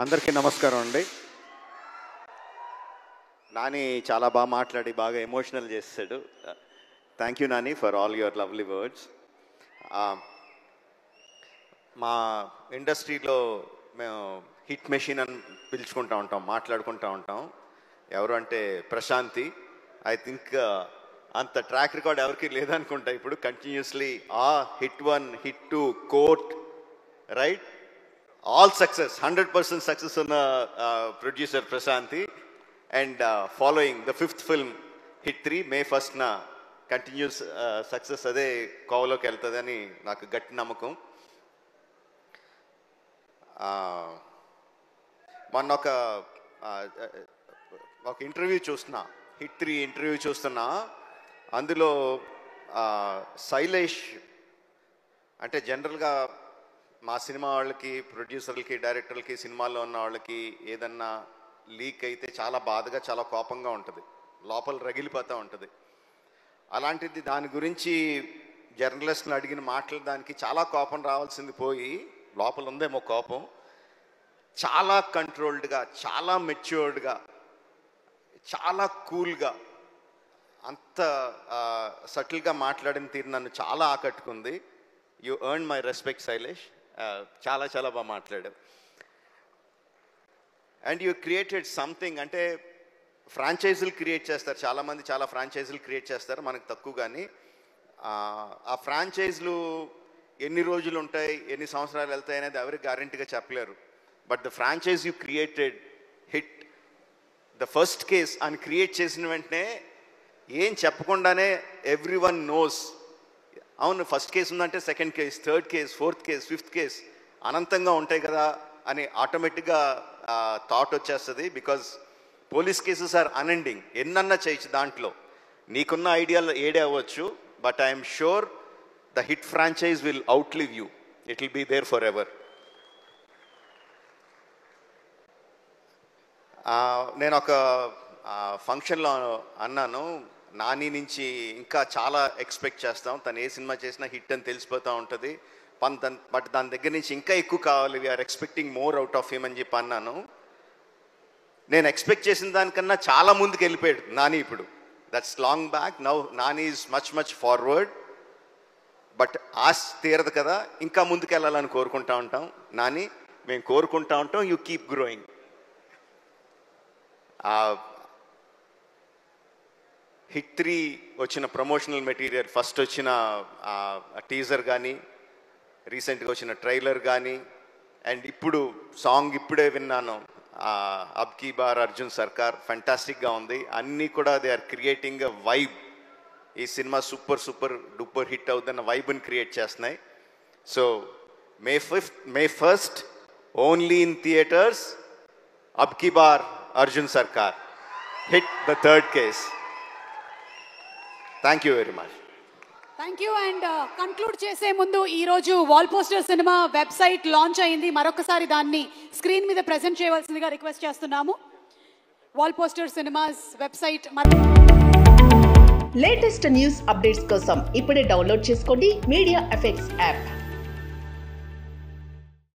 అందరికీ నమస్కారం అండి. నాని చాలా బాగా మాట్లాడి బాగా ఎమోషనల్ చేశాడు. Thank you Nani for all your lovely words. మా ఇండస్ట్రీలో మేము హిట్ మెషిన్ అని పిలుచుకుంటూ ఉంటాం, మాట్లాడుకుంటూ ఉంటాం. ఎవరు అంటే ప్రశాంతి. ఐ థింక్ అంత ట్రాక్ రికార్డ్ ఎవరికి లేదనుకుంటా. ఇప్పుడు continuously hit 1, hit 2, court, right, all success, 100% success on producer Prashanti, and following the 5th film hit 3 May 1st na continuous success ade kavaloki veltadani naaku gatti namakam. మొన్న ఒక interview చూస్తున్నా, hit 3 interview చూస్తున్నా. అందులో శైలేష్ అంటే జనరల్గా మా cinema వాళ్ళకి, ప్రొడ్యూసర్లకి, డైరెక్టర్లకి, సినిమాల్లో ఉన్న వాళ్ళకి ఏదన్నా లీక్ అయితే చాలా బాధగా, చాలా కోపంగా ఉంటుంది, లోపల రగిలిపోతూ ఉంటుంది. అలాంటిది దాని గురించి జర్నలిస్ట్ని అడిగిన మాటలు దానికి చాలా కోపం రావాల్సింది పోయి లోపల ఉందేమో కోపం. చాలా కంట్రోల్డ్గా, చాలా మెచ్యూర్డ్గా, చాలా కూల్గా, అంత సటిల్గా మాట్లాడిన తీరు నన్ను చాలా ఆకట్టుకుంది. You earn my respect Shailesh. చాలా చాలా బాగా మాట్లాడారు. And you created something. అంటే ఫ్రాంచైజీలు క్రియేట్ చేస్తారు చాలామంది, చాలా ఫ్రాంచైజీలు క్రియేట్ చేస్తారు, మనకు తక్కువ. కానీ ఆ ఫ్రాంచైజీలు ఎన్ని రోజులు ఉంటాయి, ఎన్ని సంవత్సరాలు వెళ్తాయి అనేది ఎవరికి గ్యారంటీగా చెప్పలేరు. But the franchise you created hit the first case అని క్రియేట్ చేసిన వెంటనే ఏం చెప్పకుండానే ఎవ్రీ వన్ నోస్, అవును ఫస్ట్ కేసు ఉందంటే second case, third case, fourth case, fifth case అనంతంగా ఉంటాయి కదా అని ఆటోమేటిక్గా థాట్ వచ్చేస్తుంది. Because police cases are unending. ఎన్నన్నా చేయొచ్చు, దాంట్లో నీకున్న ఐడియాలు ఏడే అవ్వచ్చు. But I'm sure the hit franchise will outlive you. It will be there forever. నేను ఒక ఫంక్షన్లో అన్నాను, నాని నుంచి ఇంకా చాలా ఎక్స్పెక్ట్ చేస్తాం, తను ఏ సినిమా చేసినా హిట్ అని తెలిసిపోతూ ఉంటుంది, బట్ దాని దగ్గర నుంచి ఇంకా ఎక్కువ కావాలి, we're expecting more out of him అని చెప్పి అన్నాను. నేను ఎక్స్పెక్ట్ చేసిన దానికన్నా చాలా ముందుకు వెళ్ళిపోయాడు నాని ఇప్పుడు. That's long back. Now Nani is much much forward. But ఆశ తీరదు కదా, ఇంకా ముందుకు వెళ్ళాలని కోరుకుంటా ఉంటాం. నాని, మేము కోరుకుంటా ఉంటాం, యూ కీప్ గ్రోయింగ్. హిట్ 3 వచ్చిన ప్రమోషనల్ మెటీరియల్, ఫస్ట్ వచ్చిన టీజర్ కానీ, రీసెంట్గా వచ్చిన ట్రైలర్ కానీ, అండ్ ఇప్పుడు సాంగ్ ఇప్పుడే విన్నాను, అబ్ కీ బార్ అర్జున్ సర్కార్, ఫెంటాస్టిక్గా ఉంది. అన్నీ కూడా they are creating a vibe. ఈ cinema super super duper hit అవుతున్న వైబ్ని క్రియేట్ చేస్తున్నాయి. So May 1st only in theatres, Ab Ki Baar Arjun Sarkar, hit the 3rd case. Thank you very much. Thank you. And conclude చేసే ముందు ఈరోజు wall poster cinema website launch అయింది. మరొకసారి దాన్ని స్క్రీన్ మీద ప్రెజెంట్ చేయవలసిందిగా రిక్వెస్ట్ చేస్తున్నాము. Wall poster cinemas website. Latest news updates కోసం ఇప్పుడే డౌన్లోడ్ చేసుకోండి మీడియా ఎఫెక్ట్స్ యాప్.